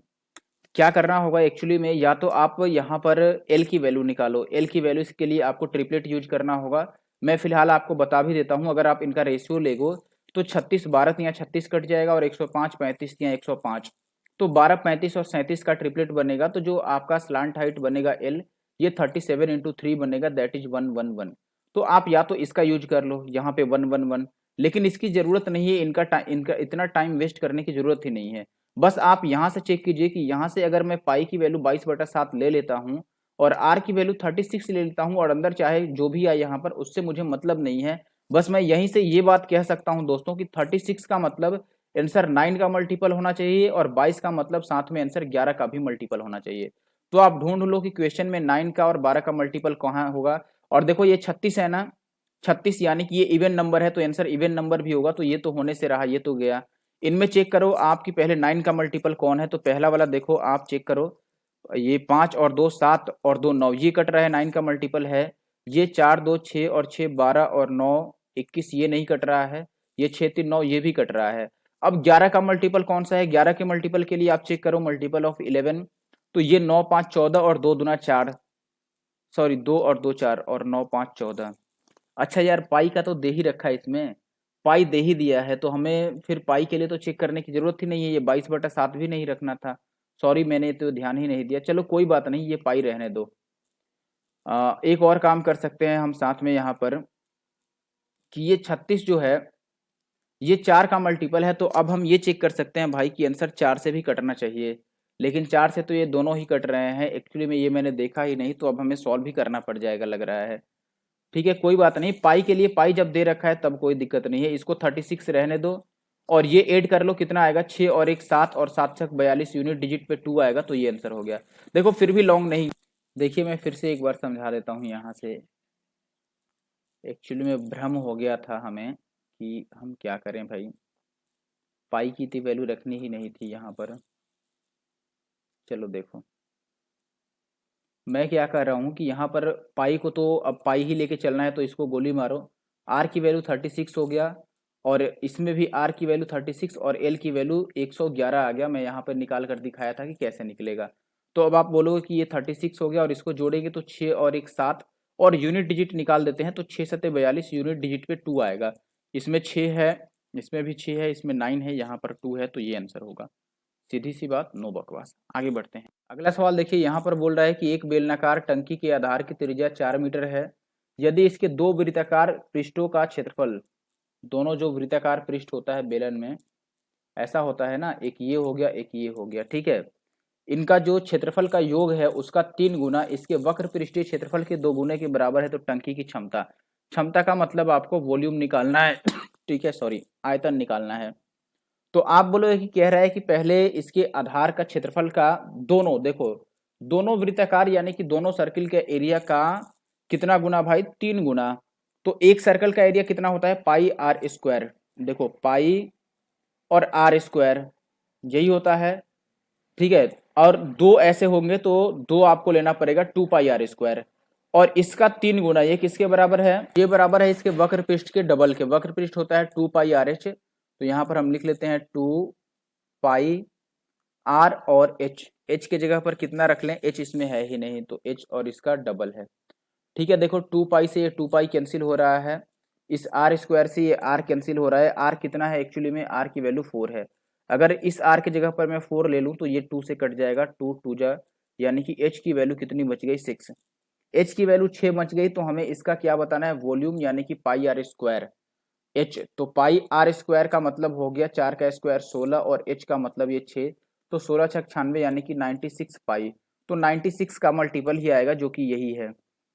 क्या करना होगा एक्चुअली में, या तो आप यहाँ पर एल की वैल्यू निकालो, एल की वैल्यू के लिए आपको ट्रिपलेट यूज करना होगा। मैं फिलहाल आपको बता भी देता हूँ, अगर आप इनका रेशियो लेगो तो 36 12 यहाँ 36 कट जाएगा, और 105 35 यहाँ 105, तो 12 35 और 37 का ट्रिपलेट बनेगा, तो जो आपका स्लांट हाइट बनेगा एल, ये 37 इंटू 3 बनेगा, दैट इज 111। तो आप या तो इसका यूज कर लो यहाँ पे 111, लेकिन इसकी जरूरत नहीं है, इनका इतना टाइम वेस्ट करने की जरूरत ही नहीं है। बस आप यहाँ से चेक कीजिए कि यहाँ से अगर मैं पाई की वैल्यू 22/7 ले लेता हूँ, और आर की वैल्यू 36 ले लेता हूँ, और अंदर चाहे जो भी आए यहाँ पर, उससे मुझे मतलब नहीं है। बस मैं यहीं से ये बात कह सकता हूँ दोस्तों कि 36 का मतलब आंसर 9 का मल्टीपल होना चाहिए, और 22 का मतलब साथ में आंसर 11 का भी मल्टीपल होना चाहिए। तो आप ढूंढ लो कि क्वेश्चन में 9 का और 12 का मल्टीपल कहाँ होगा। और देखो ये 36 है ना, 36 यानी कि ये इवन नंबर है, तो आंसर इवन नंबर भी होगा, तो ये तो होने से रहा, ये तो गया। इनमें चेक करो आपकी पहले 9 का मल्टीपल कौन है, तो पहला वाला देखो आप चेक करो, ये 5 और 2 7 और 2 9, ये कट रहा है, 9 का मल्टीपल है। ये 4 2 6 और 6 12 और 9 21, ये नहीं कट रहा है। ये 6 3 9, ये भी कट रहा है। अब 11 का मल्टीपल कौन सा है, 11 के मल्टीपल के लिए आप चेक करो, मल्टीपल ऑफ 11, तो ये 9 5 14 और 2 दूना 4, सॉरी 2 और 2 4 और 9 5 14। अच्छा यार, पाई का तो दे ही रखा है इसमें, पाई दे ही दिया है, तो हमें फिर पाई के लिए तो चेक करने की जरूरत ही नहीं है, ये 22/7 भी नहीं रखना था। सॉरी, मैंने तो ध्यान ही नहीं दिया, चलो कोई बात नहीं, ये पाई रहने दो। एक और काम कर सकते हैं हम साथ में यहाँ पर, कि ये 36 जो है ये 4 का मल्टीपल है, तो अब हम ये चेक कर सकते हैं भाई कि आंसर 4 से भी कटना चाहिए, लेकिन 4 से तो ये दोनों ही कट रहे हैं एक्चुअली में, ये मैंने देखा ही नहीं, तो अब हमें सॉल्व भी करना पड़ जाएगा लग रहा है। ठीक है, कोई बात नहीं, पाई के लिए पाई जब दे रखा है तब कोई दिक्कत नहीं है, इसको 36 रहने दो, और ये ऐड कर लो, कितना आएगा 6 और 1 7 और 7 6 42, यूनिट डिजिट पे 2 आएगा, तो ये आंसर हो गया। देखो फिर भी लॉन्ग नहीं, देखिए मैं फिर से एक बार समझा देता हूँ यहाँ से, एक्चुअली में भ्रम हो गया था हमें कि हम क्या करें भाई, पाई की थी वैल्यू रखनी ही नहीं थी यहाँ पर। चलो देखो, मैं क्या कर रहा हूँ कि यहाँ पर पाई को तो अब पाई ही लेके चलना है, तो इसको गोली मारो, आर की वैल्यू 36 हो गया, और इसमें भी आर की वैल्यू 36 और एल की वैल्यू 111 आ गया, मैं यहाँ पर निकाल कर दिखाया था कि कैसे निकलेगा। तो अब आप बोलोगे कि ये 36 हो गया, और इसको जोड़ेंगे तो 6 और 1 7, और यूनिट डिजिट निकाल देते हैं, तो 6 7 42, यूनिट डिजिट पे 2 आएगा, इसमें 6 है, इसमें भी 6 है, इसमें 9 है, यहाँ पर 2 है, तो ये आंसर होगा। सीधी सी बात, नो बकवास। आगे बढ़ते हैं, अगला सवाल देखिए, यहाँ पर बोल रहा है कि एक बेलनाकार टंकी के आधार की त्रिज्या 4 मीटर है, यदि इसके दो वृत्ताकार पृष्ठों का क्षेत्रफल, दोनों जो वृत्ताकार पृष्ठ होता है बेलन में, ऐसा होता है ना, एक ये हो गया एक ये हो गया, ठीक है, इनका जो क्षेत्रफल का योग है उसका 3 गुना इसके वक्र पृष्ठीय क्षेत्रफल के 2 गुने के बराबर है, तो टंकी की क्षमता, क्षमता का मतलब आपको वॉल्यूम निकालना है ठीक है, सॉरी आयतन निकालना है। तो आप बोलोगे कि कह रहा है कि पहले इसके आधार का क्षेत्रफल का, दोनों देखो, दोनों वृत्ताकार यानी कि दोनों सर्किल के एरिया का कितना गुना भाई, 3 गुना, तो एक सर्कल का एरिया कितना होता है, पाई आर स्क्वायर, देखो पाई और आर स्क्वायर यही होता है, ठीक है, और दो ऐसे होंगे तो दो आपको लेना पड़ेगा 2 पाई आर स्क्वायर, और इसका 3 गुना, ये किसके बराबर है, ये बराबर है इसके वक्र पृष्ठ के डबल के, वक्र पृष्ठ होता है 2 पाई आर एच, तो यहाँ पर हम लिख लेते हैं 2 पाई आर और एच, एच के जगह पर कितना रख लें, एच इसमें है ही नहीं, तो एच और इसका डबल है, ठीक है। देखो 2 पाई से ये 2 पाई कैंसिल हो रहा है, इस आर स्क्वायर से ये आर कैंसिल हो रहा है, आर कितना है एक्चुअली में, आर की वैल्यू 4 है, अगर इस आर की जगह पर मैं 4 ले लूँ तो ये 2 से कट जाएगा, 2 2 जा, यानी कि एच की वैल्यू कितनी बच गई, 6, एच की वैल्यू 6 बच गई, तो हमें इसका क्या बताना है, वॉल्यूम, यानी कि पाई आर स्क्वायर एच, तो पाई आर स्क्वायर का मतलब हो गया 4 का स्क्वायर 16, और एच का मतलब ये 6, तो 16 6 96 यानी कि 96 पाई, तो 96 का मल्टीपल ही आएगा जो कि यही है,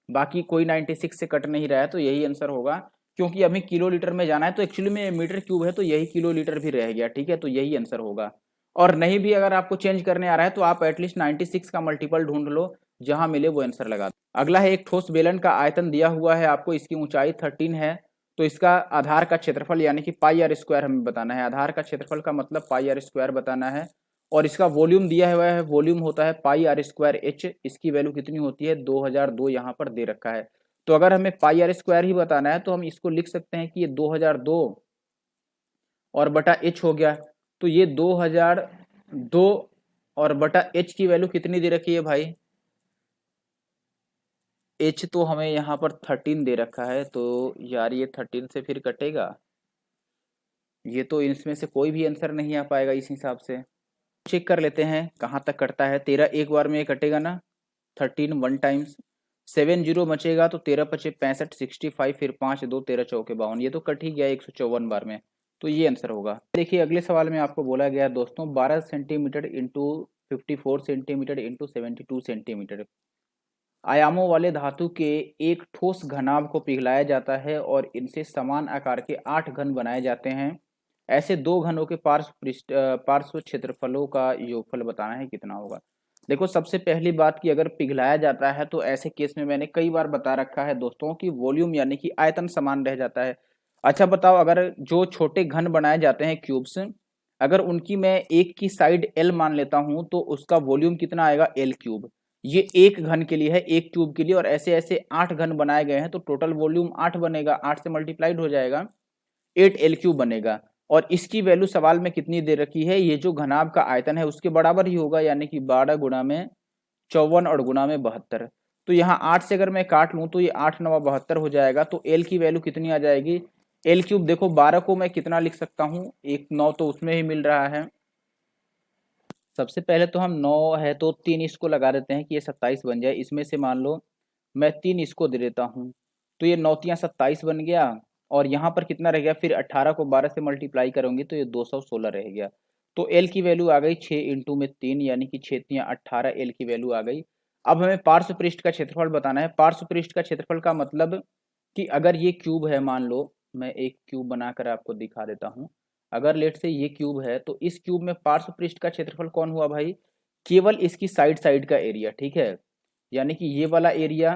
बाकी कोई 96 से कट नहीं रहा है, तो यही आंसर होगा, क्योंकि अभी किलो लीटर में जाना है, तो एक्चुअली में मीटर क्यूब है, तो यही किलो लीटर भी रह गया, ठीक है, तो यही आंसर होगा। और नहीं भी अगर आपको चेंज करने आ रहा है तो आप एटलीस्ट 96 का मल्टीपल ढूंढ लो, जहां मिले वो आंसर लगा दो। अगला है, एक ठोस बेलन का आयतन दिया हुआ है आपको, इसकी ऊंचाई 13 है, तो इसका आधार का क्षेत्रफल यानी कि पाई आर स्क्वायर हमें बताना है, आधार का क्षेत्रफल का मतलब पाई आर स्क्वायर बताना है, और इसका वॉल्यूम दिया हुआ है, वॉल्यूम होता है पाई आर स्क्वायर एच, इसकी वैल्यू कितनी होती है 2002, यहाँ पर दे रखा है, तो अगर हमें पाई आर स्क्वायर ही बताना है तो हम इसको लिख सकते हैं कि ये 2002 और बटा एच हो गया, तो ये 2002 और बटा एच की वैल्यू कितनी दे रखी है भाई, एच तो हमें यहाँ पर 13 दे रखा है, तो यार ये 13 से फिर कटेगा, ये तो इसमें से कोई भी आंसर नहीं आ पाएगा इस हिसाब से, चेक कर लेते हैं कहाँ तक कटता है, 13 एक बार में ये कटेगा ना, 13 वन टाइम्स, 7 जीरो बचेगा, तो 13 पचे 65, 65 फिर 5 2 13 चौके 52, ये तो कट ही गया 154 बार में, तो ये आंसर होगा। देखिए अगले सवाल में आपको बोला गया दोस्तों 12 centimetre into 54 centimetre into 72 centimetre आयामों वाले धातु के एक ठोस घनाभ को पिघलाया जाता है और इनसे समान आकार के 8 घन बनाए जाते हैं, ऐसे दो घनों के पार्श्व क्षेत्रफलों का योगफल बताना है कितना होगा। देखो सबसे पहली बात कि अगर पिघलाया जाता है तो ऐसे केस में मैंने कई बार बता रखा है दोस्तों कि वॉल्यूम यानी कि आयतन समान रह जाता है। अच्छा बताओ, अगर जो छोटे घन बनाए जाते हैं क्यूब्स, अगर उनकी मैं एक की साइड एल मान लेता हूं तो उसका वॉल्यूम कितना आएगा, एल क्यूब, ये एक घन के लिए है, एक क्यूब के लिए, और ऐसे ऐसे 8 घन बनाए गए हैं तो टोटल वॉल्यूम 8 बनेगा, 8 से मल्टीप्लाइड हो जाएगा, 8 एल क्यूब बनेगा, और इसकी वैल्यू सवाल में कितनी दे रखी है, ये जो घनाभ का आयतन है उसके बराबर ही होगा, यानी कि 12 गुणा में 54 और गुना में 72। तो यहाँ 8 से अगर मैं काट लूँ तो ये 8 9 72 हो जाएगा। तो एल की वैल्यू कितनी आ जाएगी, एल क्यूब देखो 12 को मैं कितना लिख सकता हूँ, एक 9 तो उसमें ही मिल रहा है। सबसे पहले तो हम 9 है तो 3 इसको लगा देते हैं कि ये 27 बन जाए। इसमें से मान लो मैं 3 इसको दे देता हूँ तो ये 9 तियाँ 27 बन गया। और यहाँ पर कितना रह गया, फिर 18 को 12 से मल्टीप्लाई करूंगी तो ये 216 रह गया। तो एल की वैल्यू आ गई 6 इंटू में 3 यानी कि 6 तियाँ 18 एल की वैल्यू आ गई। अब हमें पार्श्व पृष्ठ का क्षेत्रफल बताना है। पार्श्व पृष्ठ का क्षेत्रफल का मतलब कि अगर ये क्यूब है, मान लो मैं एक क्यूब बनाकर आपको दिखा देता हूँ। अगर लेट से ये क्यूब है तो इस क्यूब में पार्श्व पृष्ठ का क्षेत्रफल कौन हुआ भाई, केवल इसकी साइड साइड का एरिया, ठीक है। यानी कि ये वाला एरिया,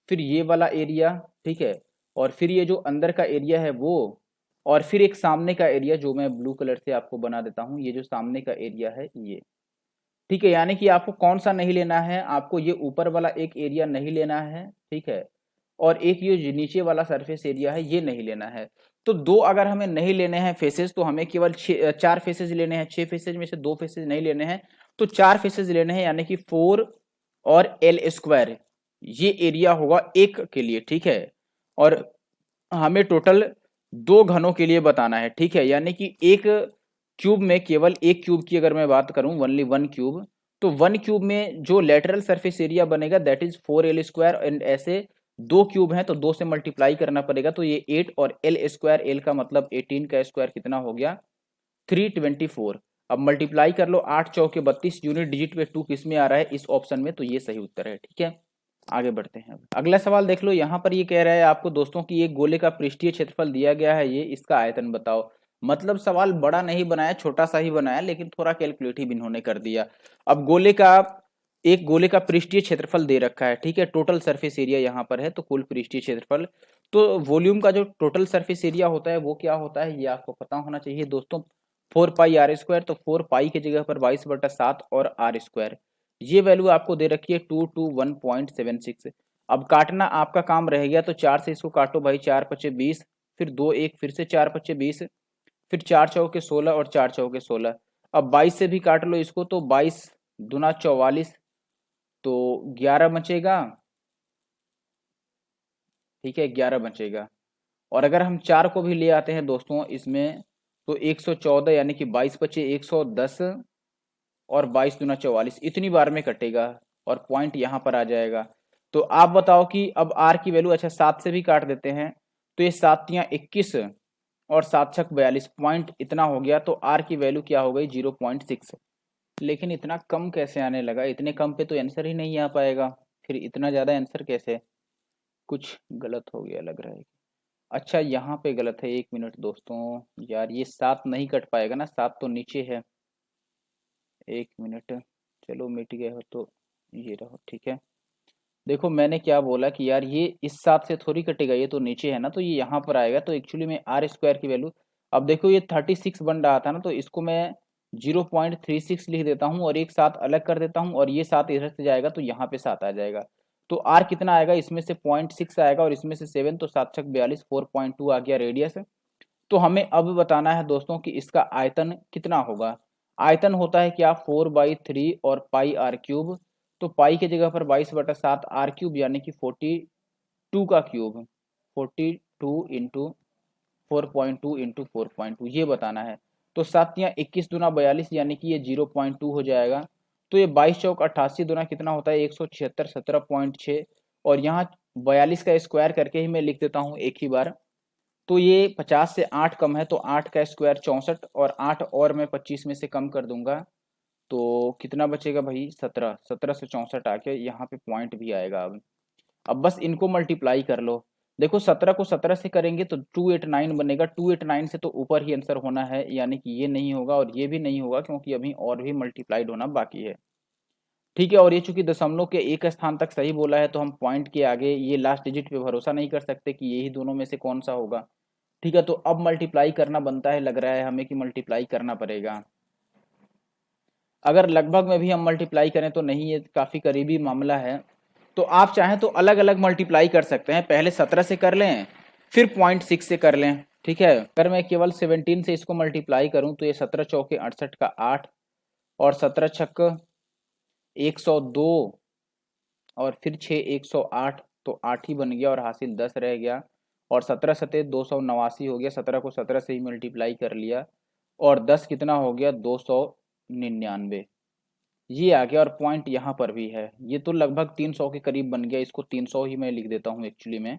फिर ये वाला एरिया, ठीक है, और फिर ये जो अंदर का एरिया है वो, और फिर एक सामने का एरिया जो मैं ब्लू कलर से आपको बना देता हूँ, ये जो सामने का एरिया है ये, ठीक है। यानी कि आपको कौन सा नहीं लेना है, आपको ये ऊपर वाला एक एरिया नहीं लेना है, ठीक है, और एक ये जो नीचे वाला सरफेस एरिया है ये नहीं लेना है। तो दो अगर हमें नहीं लेने हैं फेसेस तो हमें केवल 4 फेसेस लेने हैं। 6 फेसेज में से 2 फेसेज नहीं लेने हैं तो 4 फेसेज लेने हैं, यानी कि 4 और एल स्क्वायर ये एरिया होगा एक के लिए, ठीक है। और हमें टोटल 2 घनों के लिए बताना है, ठीक है। यानी कि एक क्यूब में, केवल एक क्यूब की अगर मैं बात करूं, ओनली 1 क्यूब, तो 1 क्यूब में जो लेटरल सरफेस एरिया बनेगा that is 4l square. And ऐसे 2 क्यूब हैं तो 2 से मल्टीप्लाई करना पड़ेगा तो ये 8 और एल स्क्वायर, एल का मतलब 18 का स्क्वायर कितना हो गया 324। अब मल्टीप्लाई कर लो, 8 चौके 32, यूनिट डिजिट पे 2 किस में आ रहा है, इस ऑप्शन में, तो ये सही उत्तर है, ठीक है। आगे बढ़ते हैं। अगला सवाल देख लो, यहाँ पर ये कह रहा है आपको दोस्तों कि एक गोले का पृष्ठीय क्षेत्रफल दिया गया है, ये इसका आयतन बताओ। मतलब सवाल बड़ा नहीं बनाया, छोटा सा ही बनाया, लेकिन थोड़ा कैलकुलेटिव इन्होंने कर दिया। अब एक गोले का पृष्ठीय क्षेत्रफल दे रखा है, ठीक है। टोटल सरफेस एरिया यहाँ पर है तो कुल पृष्ठीय क्षेत्रफल, तो वॉल्यूम का जो टोटल सरफेस एरिया होता है वो क्या होता है ये आपको पता होना चाहिए दोस्तों, 4 पाई आर स्क्वायर। तो 4 पाई की जगह पर 22/7 और आर स्क्वायर, ये वैल्यू आपको दे रखी है 221.76। अब काटना आपका काम रह गया तो 4 से इसको काटो भाई, 4 पचे 20, फिर 2 1, फिर से 4 पचे 20, फिर 4 चौके 16 और 4 चौके 16। अब 22 से भी काट लो इसको तो 22 दूना 44, तो 11 बचेगा, ठीक है, 11 बचेगा। और अगर हम 4 को भी ले आते हैं दोस्तों इसमें तो 114, यानी कि 22 बचे 110 और 22 दूना 44, इतनी बार में कटेगा और पॉइंट यहाँ पर आ जाएगा। तो आप बताओ कि अब आर की वैल्यू, अच्छा 7 से भी काट देते हैं तो ये 7 तियाँ 21 और 7 छक 42, पॉइंट इतना हो गया। तो आर की वैल्यू क्या हो गई 0.6। लेकिन इतना कम कैसे आने लगा, इतने कम पे तो आंसर ही नहीं आ पाएगा, फिर इतना ज़्यादा आंसर कैसे, कुछ गलत हो गया लग रहा है। अच्छा यहाँ पे गलत है, 1 मिनट दोस्तों, यार ये 7 नहीं कट पाएगा ना, 7 तो नीचे है, 1 मिनट, चलो मिट गया हो तो ये रहो, ठीक है। देखो मैंने क्या बोला कि यार ये इस 7 से थोड़ी कटेगा, ये तो नीचे है ना, तो ये यहाँ पर आएगा। तो एक्चुअली में आर स्क्वायर की वैल्यू, अब देखो ये 36 बन रहा था ना, तो इसको मैं 0.36 लिख देता हूँ और एक 7 अलग कर देता हूँ और ये 7 इधर से जाएगा तो यहाँ पे 7 आ जाएगा। तो आर कितना आएगा, इसमें से 0.6 आएगा और इसमें से 7, तो 7 छक 42, 4.2 आ गया रेडियस। तो हमें अब बताना है दोस्तों कि इसका आयतन कितना होगा। आयतन होता है क्या 4/3 और पाई आर क्यूब। तो पाई की जगह पर 22/7 आर क्यूब, यानी कि 42 का क्यूब, 42 इंटू 4.2 इंटू 4.2 ये बताना है। तो 7 या 21 दूना 42, यानी कि ये 0.2 हो जाएगा। तो ये 22 चौक 88 दूना कितना होता है 176, 17.6, और यहाँ 42 का स्क्वायर करके ही मैं लिख देता हूँ एक ही बार। तो ये 50 से 8 कम है तो 8 का स्क्वायर 64, और 8 और मैं 25 में से कम कर दूंगा तो कितना बचेगा भाई 17, 17 से 64 आके यहाँ पे पॉइंट भी आएगा। अब बस इनको मल्टीप्लाई कर लो। देखो 17 को 17 से करेंगे तो 289 बनेगा, 289 से तो ऊपर ही आंसर होना है, यानी कि ये नहीं होगा और ये भी नहीं होगा क्योंकि अभी और भी मल्टीप्लाइड होना बाकी है, ठीक है। और ये चूंकि दशमलव के एक स्थान तक सही बोला है तो हम पॉइंट के आगे ये लास्ट डिजिट पे भरोसा नहीं कर सकते कि यही दोनों में से कौन सा होगा, ठीक है। तो अब मल्टीप्लाई करना बनता है, लग रहा है हमें कि मल्टीप्लाई करना पड़ेगा। अगर लगभग में भी हम मल्टीप्लाई करें तो नहीं, ये काफ़ी करीबी मामला है। तो आप चाहें तो अलग अलग मल्टीप्लाई कर सकते हैं, पहले 17 से कर लें फिर 0.6 से कर लें, ठीक है। अगर मैं केवल 17 से इसको मल्टीप्लाई करूं तो ये 17 चौके 68 का 8 और 17 छक्क 102 और फिर 6 108, तो 8 ही बन गया और हासिल 10 रह गया। और 17 सतह 289 हो गया, 17 को 17 से ही मल्टीप्लाई कर लिया और 10 कितना हो गया 299, ये आ गया। और पॉइंट यहाँ पर भी है, ये तो लगभग 300 के करीब बन गया, इसको 300 ही मैं लिख देता हूँ एक्चुअली में,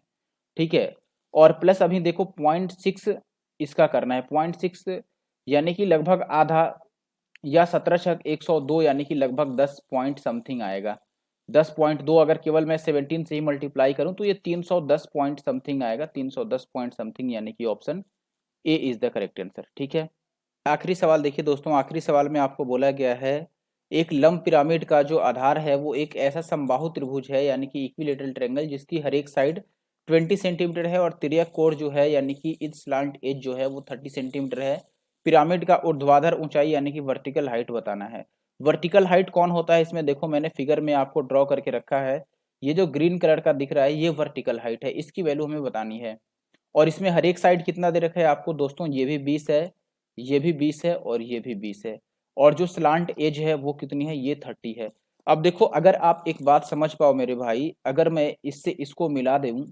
ठीक है। और प्लस अभी देखो 0.6 इसका करना है, 0.6 यानी कि लगभग आधा, या 17 छक 102 यानी कि लगभग 10 पॉइंट समथिंग आएगा। 10.2 अगर केवल मैं 17 से ही मल्टीप्लाई करूं तो ये 310 पॉइंट समथिंग आएगा, 310 पॉइंट समथिंग, यानी कि option A is the correct answer, ठीक है। आखिरी सवाल देखिए दोस्तों, आखिरी सवाल में आपको बोला गया है एक लंब पिरामिड का जो आधार है वो एक ऐसा समबाहु त्रिभुज है, यानी कि इक्विलेटरल ट्रायंगल, जिसकी हर एक साइड 20 सेंटीमीटर है और तिर्यक कोण जो है यानी कि इस स्लांट एज जो है वो 30 सेंटीमीटर है। पिरामिड का ऊर्ध्वाधर ऊंचाई यानी कि वर्टिकल हाइट बताना है। वर्टिकल हाइट कौन होता है, इसमें देखो मैंने फिगर में आपको ड्रॉ करके रखा है, ये जो ग्रीन कलर का दिख रहा है ये वर्टिकल हाइट है, इसकी वैल्यू हमें बतानी है। और इसमें हर एक साइड कितना दे रखा है आपको दोस्तों, ये भी 20 है, ये भी 20 है और ये भी 20 है। और जो स्लांट एज है वो कितनी है, ये 30 है। अब देखो अगर आप एक बात समझ पाओ मेरे भाई, अगर मैं इससे इसको मिला दूं,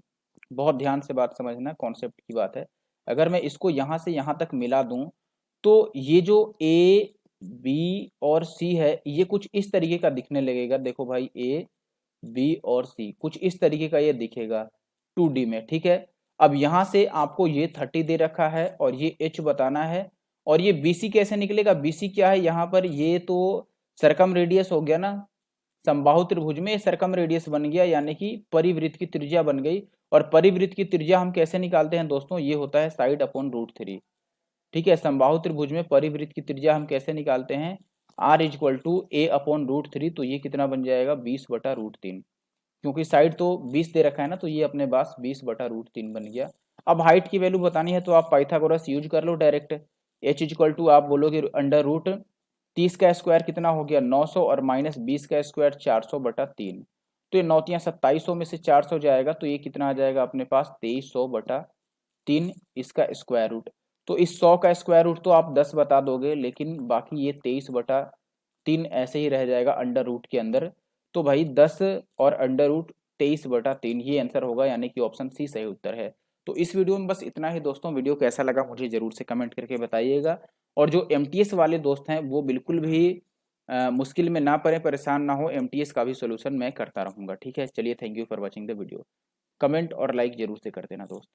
बहुत ध्यान से बात समझना, कॉन्सेप्ट की बात है, अगर मैं इसको यहाँ से यहाँ तक मिला दूं तो ये जो ए बी और सी है ये कुछ इस तरीके का दिखने लगेगा। देखो भाई ए बी और सी कुछ इस तरीके का ये दिखेगा 2D में, ठीक है। अब यहाँ से आपको ये 30 दे रखा है और ये h बताना है। और ये BC कैसे निकलेगा, BC क्या है यहाँ पर, ये तो सरकम रेडियस हो गया ना, समबाहु त्रिभुज में सरकम रेडियस बन गया, यानी कि परिवृत्त की त्रिज्या बन गई। और परिवृत्त की त्रिज्या हम कैसे निकालते हैं दोस्तों, ये होता है साइड अपॉन √3, ठीक है। समबाहु त्रिभुज में परिवृत्त की त्रिज्या हम कैसे निकालते हैं, r equal to a upon √3, तो ये कितना बन जाएगा 20/√3, क्योंकि साइड तो 20 दे रखा है ना, तो ये अपने पास 20/√3 बन गया। अब हाइट की वैल्यू बतानी है तो आप पाइथागोरस यूज कर लो डायरेक्ट, h इक्वल टू आप बोलोगे √30 का स्क्वायर कितना हो गया 900 और माइनस 20 का स्क्वायर 400/3, तो ये 9×3 2700 में से 400 जाएगा तो ये कितना आ जाएगा अपने पास 2300/3 इसका स्क्वायर रूट। तो इस 100 का स्क्वायर रूट तो आप 10 बता दोगे, लेकिन बाकी ये 23/3 ऐसे ही रह जाएगा अंडर रूट के अंदर। तो भाई 10 और √23/3 ये आंसर होगा, यानी कि ऑप्शन सी सही उत्तर है। तो इस वीडियो में बस इतना ही दोस्तों, वीडियो कैसा लगा मुझे जरूर से कमेंट करके बताइएगा। और जो एमटीएस वाले दोस्त हैं वो बिल्कुल भी मुश्किल में ना पड़े, परेशान ना हो, एमटीएस का भी सोल्यूशन मैं करता रहूँगा, ठीक है। चलिए, thank you for watching the video. Comment और लाइक जरूर से कर देना दोस्त।